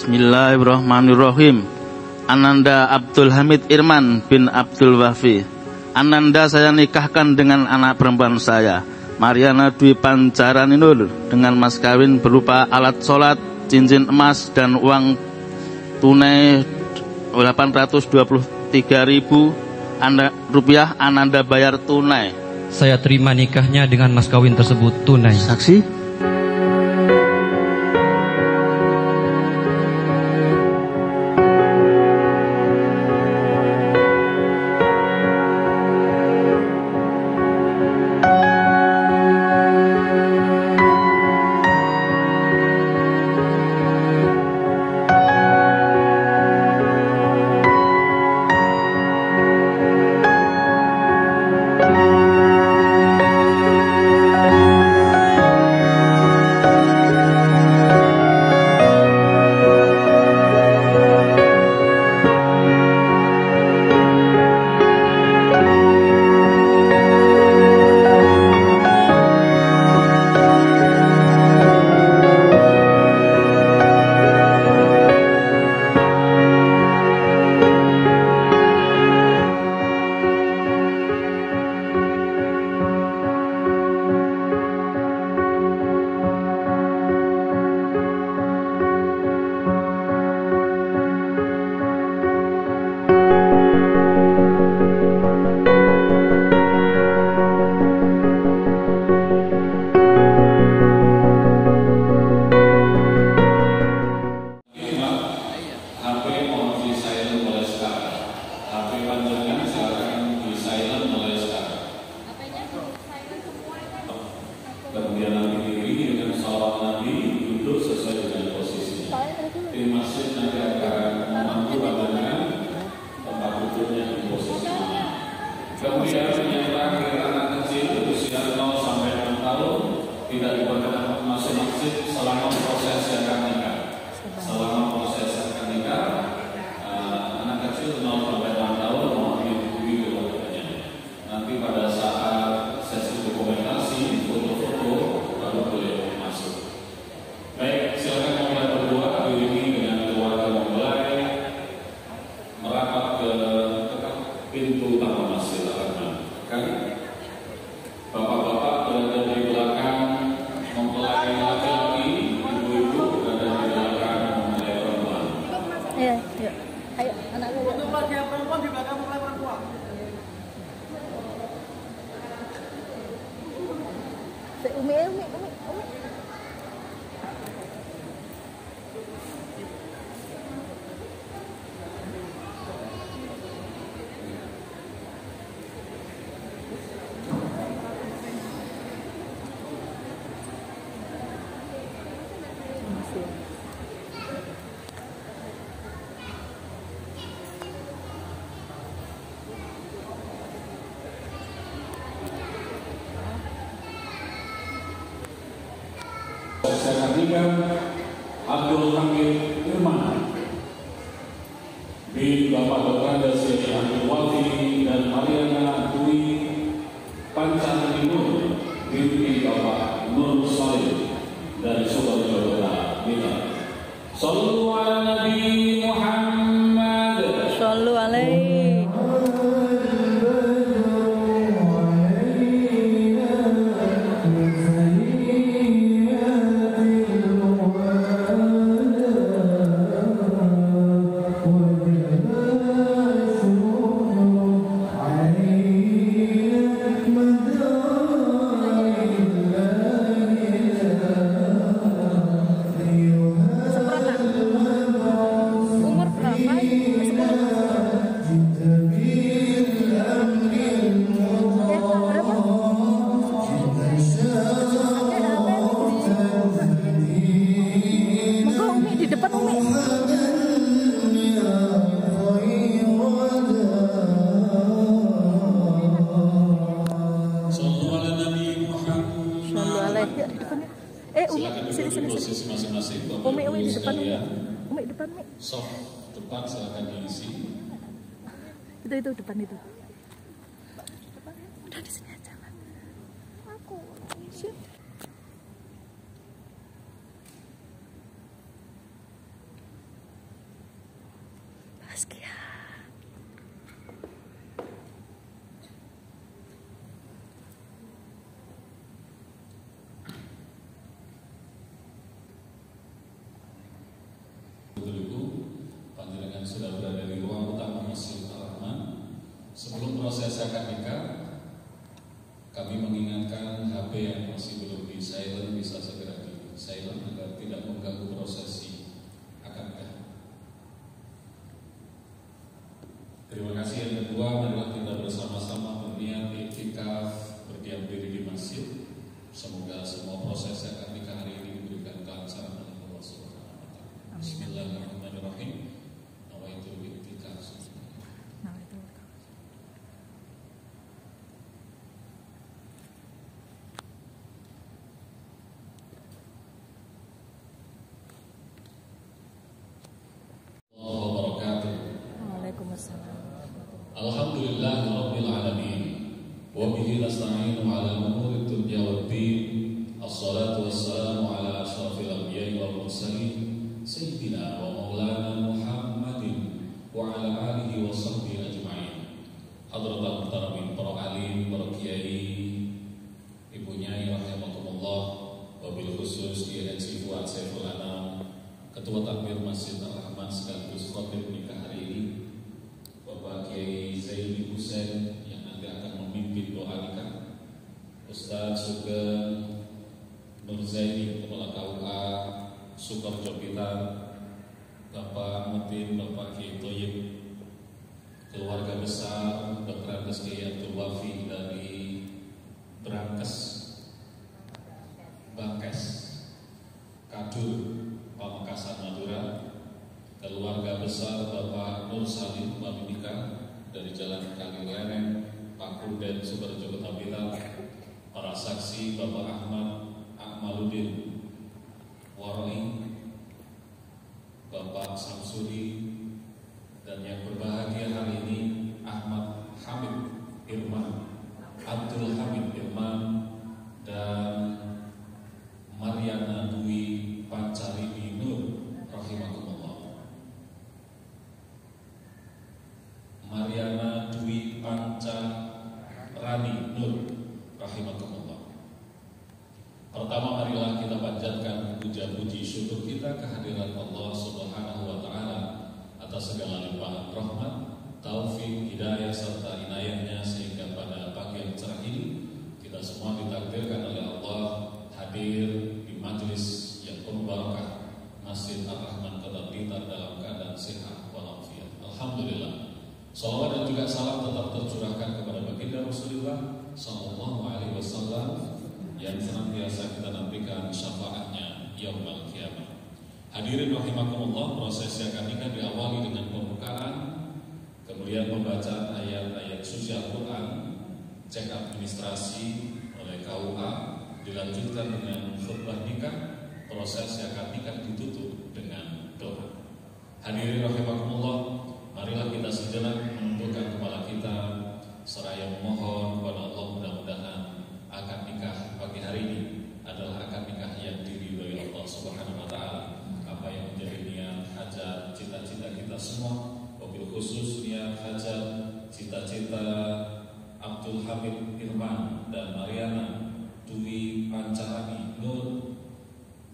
Bismillahirrahmanirrahim. Ananda Abdul Hamid Irman bin Abdul Wafi. Ananda saya nikahkan dengan anak perempuan saya, Mariana Dwi Pancarani Nur, dengan mas kawin berupa alat sholat, cincin emas, dan uang tunai 823.000 rupiah. Ananda bayar tunai. Saya terima nikahnya dengan mas kawin tersebut tunai. Saksi? Saya kandungkan Abdul Hamid Irman bin Bapak Dr. Andes Abdul Wafi dan Mariana Dwi Pancarani Nur binti Bapak Nur Salih dari Solo, Jawa Tengah. Sallu ala Nabi Muhammad. Sallu alaihi. Umi di depan, Umi depan, Umi. Soft depan silakan diisi. Itu depan itu. Udah di sini aja lah. Aku. Askia. Ibu, panjenengan sudah berada di ruang utama Masjid Ar-Rahman. Sebelum proses akad nikah, kami mengingatkan HP yang masih belum di silent bisa segera di silent agar tidak mengganggu prosesi akad nikah. Terima kasih. Yang kedua, marilah kita bersama-sama berniat iktikaf berdiam diri di masjid. Semoga semua proses akad nikah hari ini diberikan kelancaran oleh Allah Subhanahu wa taala. Bismillahirrahmanirrahim. Nawaitul iktikaf. Waalaikumsalam. Alhamdulillahirabbil alamin. Wa bihi nasta'inu ala umuri dunya waddin. Assalatu wassalamu ala asyrafil anbiya'i wal mursalin sayyidina wa maulana Muhammadin wa ala alihi wa sahbihi ajma'in. Hadratul muhtaramin, para alim, para kiai, ibu nyai rahimakumullah, wabil khusus Kiai Haji Fuad Saiful Anam, Ketua Takmir Masjid Ar-Rahman sekaligus khatib nikah hari ini, Bapak Kiai Zaini Husain yang nanti akan memimpin doa nikah, Ustaz Sugeng Nur Zaini Kepala KUA Sukoharjo Pilar, Bapak Mutin, Bapak Kiai Toyib, keluarga besar Dr. Andes Kiai Abdul Wafi dari Bangkes, Kadul, Pamekasan Madura, keluarga besar Bapak Nur Salim Babindika dari Jalan Kali Lereng, Pak Kurden Sukoharjo Kota Pilar, para saksi Bapak Ahmad Akmaluddin Waroi, Bapak Samsuri, dan yang berbahagia hari ini Ahmad Hamid Irman, Abdul Hamid Irman, dan Mariana Dwi Pancarini Nur rahimakumullah. Mariana Dwi Pancarani Nur rahimakumullah. Pertama, marilah kita panjatkan puja-puji syukur kita kehadiran Allah Subhanahu wa taala atas segala limpahan rahmat, taufik, hidayah serta inayahnya sehingga pada pagi yang cerah ini kita semua ditakdirkan oleh Allah hadir di majelis yang penuh barakah Masjid Ar-Rahman Kota Blitar dalam keadaan sehat walafiat. Alhamdulillah. Salawat dan juga salam tetap tercurahkan kepada baginda Rasulullah Sallallahu Alaihi Wasallam yang senantiasa kita nantikan syafaatnya yaumul qiyamah. Hadirin rahimakumullah, proses akad nikah diawali dengan pembukaan, kemudian pembacaan ayat-ayat suci Al-Quran, cek administrasi oleh KUA, dilanjutkan dengan khutbah nikah, proses akad nikah ditutup dengan doa. Hadirin rahimakumullah, marilah kita sejenak menundukkan kepala kita seraya memohon kepada Allah mudah-mudahan akad nikah pagi hari ini adalah akad nikah yang diridhoi Allah Subhanahu wa taala. Apa yang menjadi niat, hajat, cita-cita kita semua, wabil khusus niat, hajat, cita-cita Abdul Hamid Irman dan Mariana Dwi Pancarani Nur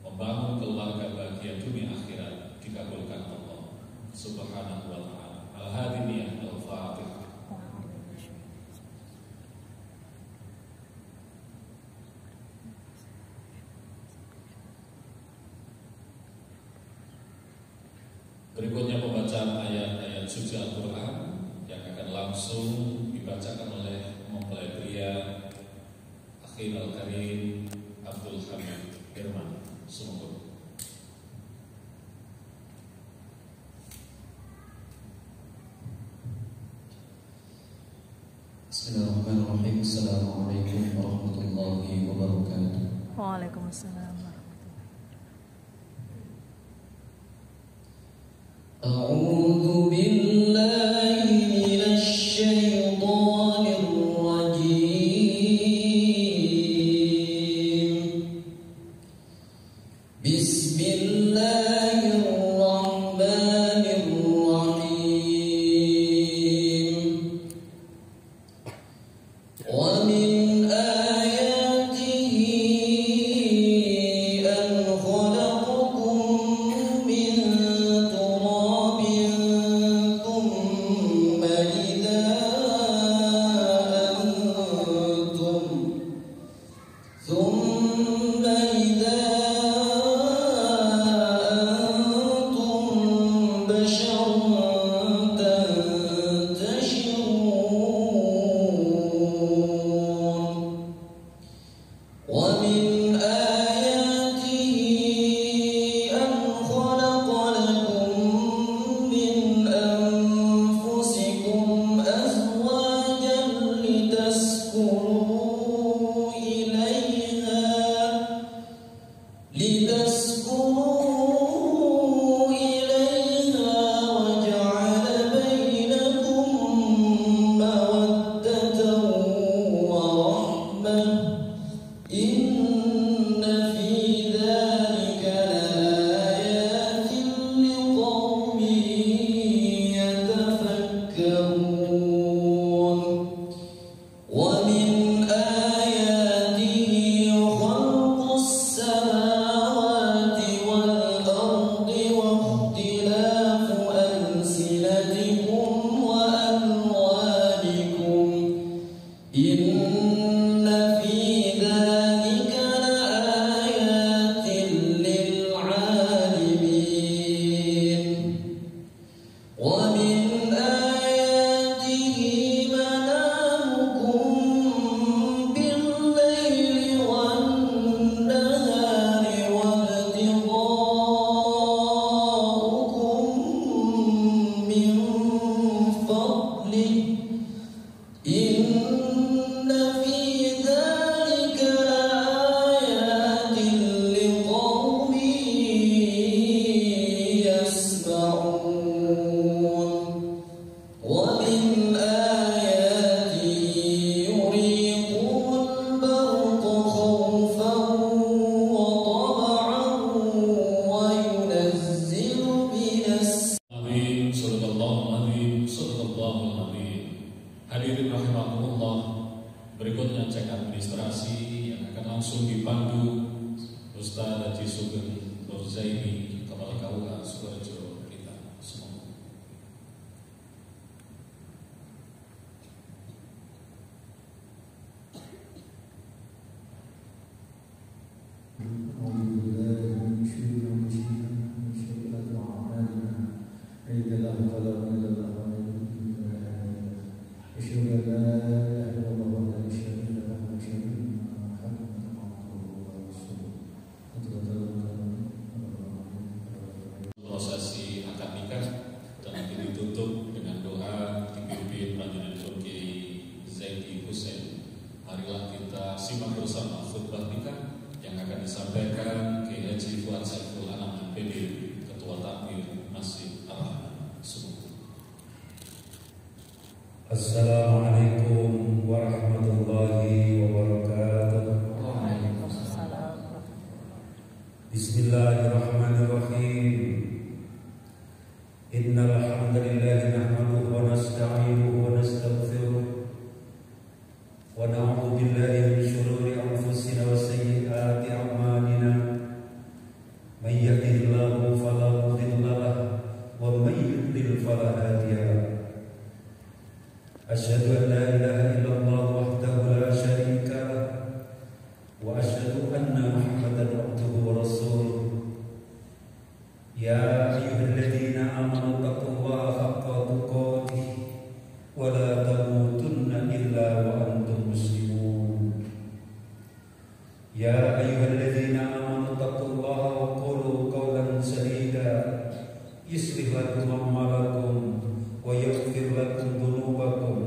membangun keluarga bahagia dunia akhirat dikabulkan Allah Subhanahu wa taala. Al-Hadiniyah Al-Fatihah. Berikutnya pembacaan ayat-ayat suci Al-Quran yang akan langsung dibacakan oleh mempelai pria Akhil Al-Karim Abdul Hamid Irman. Semoga. Bismillahirrahmanirrahim. Assalamualaikum warahmatullahi wabarakatuh. Waalaikumsalam. أعوذ بالله من الشيطان الرجيم. بسم الله الرحمن الرحيم. لتسكنوا إليها وجعل بينكم مودة ورحمة إن في ذلك لآيات لقوم يتفكرون ومن آياته خلق السماوات والأرض واختلاف ألسنتكم وألوانكم إن في ذلك لآيات للعالمين ومن آياته منامكم بالليل والنهار وابتغاؤكم من فضله إن في ذلك لآيات لقوم يسمعون ومن آياته يريكم البرق خوفا وطمعا وينزل من Amin. Sallallahu alaihi. Hadirin rahimakumullah. Berikutnya cek administrasi yang akan langsung dipandu Ustaz Haji Sugeng Nur Zaini, Kepala KUA Sukoharjo kita semua. Prosesi akad nikah dan nanti ditutup dengan doa dipimpin Raja Dr. Kiai Zaidi Hussein. Marilah kita simak bersama khutbah nikah yang akan disampaikan Kiai Haji Fuad Saiful Anam MPD, Ketua Takmir Masjid Ar-Rahman Sumut. Assalamualaikum warahmatullahi wabarakatuh. Waalaikumsalam. Bismillahirrahmanirrahim. Innal hamdalillah nahmaduhu wa nasta'inuhu wa nastaghfiruh wa na'udzu billahi min shururi anfusina wa sayyiati a'malina. May yahdihillahu fala mudilla lahu wa may yudlil fala hadiya lahu. Asyhadu an la ilaha illallah wahdahu la syarika lahu wa asyhadu anna Muhammadan abduhu wa rasuluh. Ya ayyuhalladzina amanu taqullaha haqqa tuqatih wa la tamutunna illa wa antum muslimun. Ya ayyuhalladzina amanu taqullaha wa qulu qawlan sadida yuslih lakum a'malakum wa yaghfir lakum dhunubakum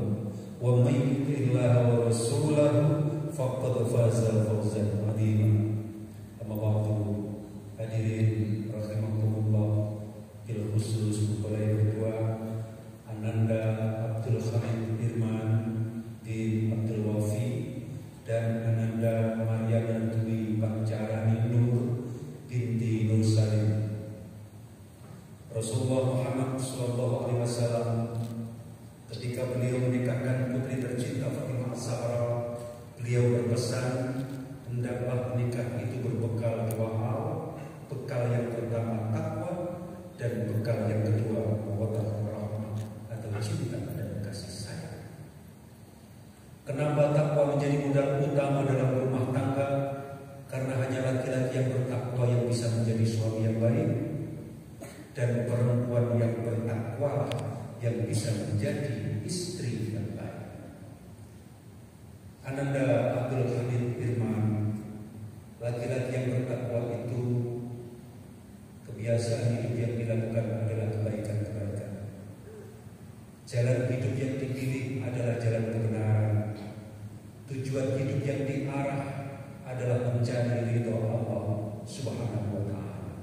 wa may yuti'illaha wa rasulahu faqad faza fawzan 'azima. Amma ba'du. Hadirin rahimakumullah, bil khusus mempelai berdua Ananda Abdul Hamid Irman bin Abdul Wafi dan Ananda Mariana Dwi Pancarani Nur binti Nur Salim. Rasulullah Muhammad SAW ketika beliau menikahkan putri tercinta Fatimah Az-Zahra, beliau berpesan hendaklah nikah itu berbekal dua hal. Bekal yang pertama takwa dan bekal yang kedua mawaddah warahmah atau cinta dan kasih sayang. Kenapa takwa menjadi modal utama dalam rumah tangga? Karena hanya laki-laki yang bertakwa yang bisa menjadi suami yang baik, dan perempuan yang bertakwa yang bisa menjadi istri yang baik. Ananda Abdul Hamid Irman, laki-laki yang bertakwa itu kebiasaan hidup yang dilakukan adalah kebaikan-kebaikan. Jalan hidup yang dipilih adalah jalan kebenaran. Tujuan hidup yang diarah adalah mencari ridho Allah Subhanahu wa ta'ala.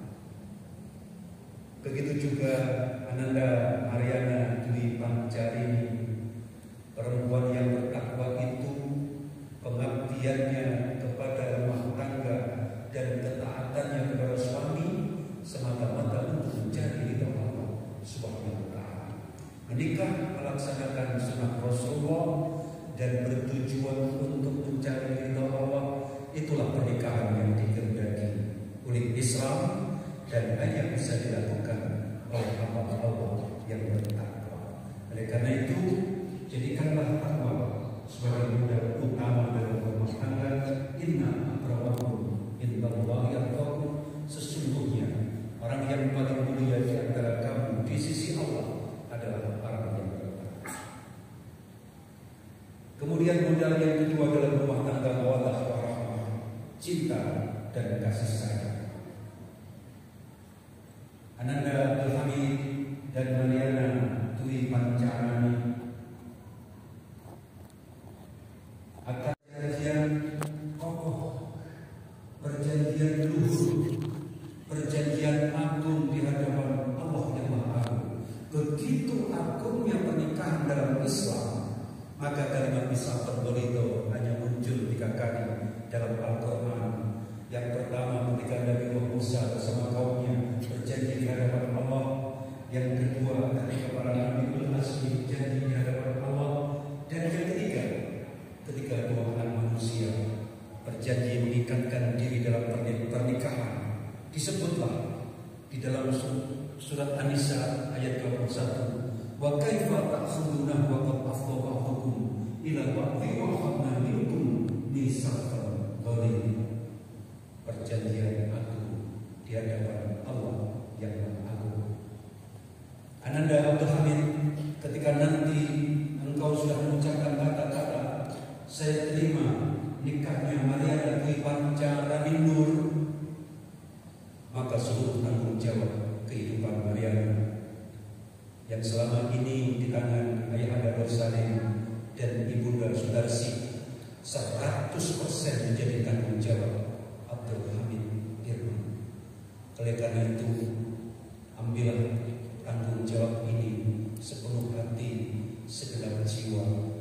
dan bertujuan untuk mencari ridha Allah, itulah pernikahan yang dikehendaki oleh Islam dan hanya bisa dilakukan oleh hamba Allah yang bertakwa. Oleh karena itu, jadikanlah takwa sebagai modal utama dalam rumah tangga. Inna akramakum indallahi atqakum, sesungguhnya orang yang paling mulia di antara kamu di sisi Allah adalah orang yang bertakwa. Kemudian modal yang kedua dalam rumah tangga mawaddah warahmah, cinta dan kasih sayang. Ananda Abdul Hamid dan Mariana Dwi Pancarani akan perjanjian kokoh, perjanjian luhur, perjanjian agung di hadapan Allah yang Maha Agung. Begitu agungnya pernikahan dalam Islam, maka kalimat misaqat itu hanya muncul 3 kali dalam Al-Quran. Yang pertama ketika Nabi Musa bersama kaumnya berjanji di hadapan Allah. Yang kedua ketika para Nabi berjanji di hadapan Allah. Dan yang ketiga ketika 2 anak manusia berjanji mengikatkan diri dalam pernikahan. Disebutlah di dalam surat An-Nisa ayat 21, wa kaifa ta'khudunahu wa qad afdha ba'dukum ila ba'dhin wa akhadna minkum mitsaqan ghalidha. Perjanjian agung di hadapan Allah yang Maha Agung. Ananda Abdul Hamid, ketika nanti engkau sudah mengucapkan kata-kata saya terima nikahnya Mariana Dwi Pancarani Nur, maka seluruh tanggung jawab kehidupan Mariana yang selama ini di tangan Ayahanda Nur Salim dan Ibunda Sudarsi 100% menjadi tanggung jawab Abdul Hamid Irman. Oleh karena itu, ambillah tanggung jawab ini sepenuh hati, segenap jiwa.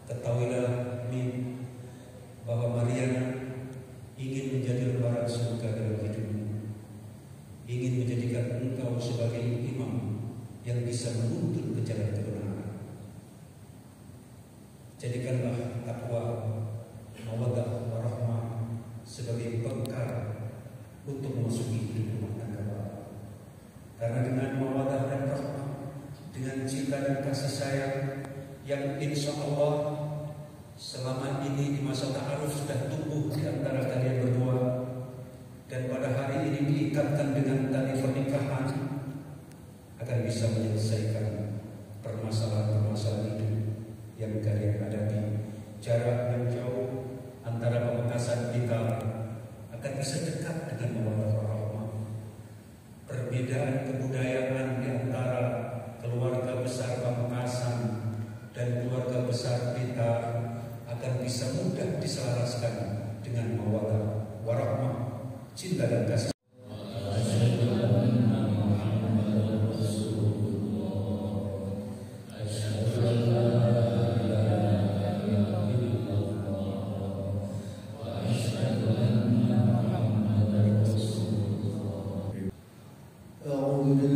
Ketahuilah Min, bahwa Mariana ingin menjadi lembaran surga dalam hidupmu, ingin menjadikan engkau sebagai imam yang bisa menuntun ke jalan kebenaran. Jadikanlah takwa, mawaddah warahmah sebagai bekal untuk memasuki hidup rumah tangga baru. Karena dengan mawaddah dan rahmah, dengan cinta dan kasih sayang yang insya Allah selama ini di masa ta'aruf sudah tumbuh di antara kalian berdua, dan pada hari ini diikatkan dengan tali pernikahan, akan bisa menyelesaikan permasalahan-permasalahan hidup yang kalian hadapi. Jarak yang jauh antara Pamekasan kita akan bisa dekat dengan mawaddah warahmah. Perbedaan kebudayaan di antara keluarga besar Pamekasan dan keluarga besar kita akan bisa mudah diselaraskan dengan mawaddah warahmah, cinta dan kasih. أعوذ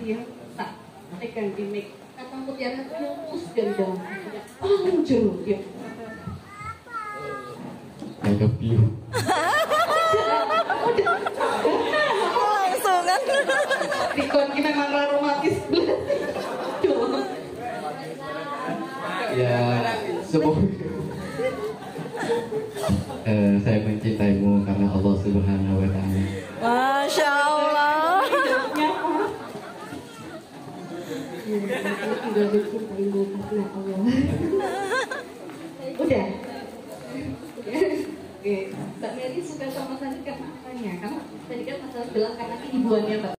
dia tak tekan di mic. Kata Mutiara terus dari dalam. Anjir dia. I love you. Langsung kan. Dikon ini memang aromatis. Ya, semua. Saya mencintaimu karena Allah Subhanahu wa Ta'ala. Masya Allah. Tinggal mencintaimu karena Allah. Udah. Oke, Mbak Mary suka sama Sandi karena apanya? Karena tadi kan masalah bilang karena keibuannya Mbak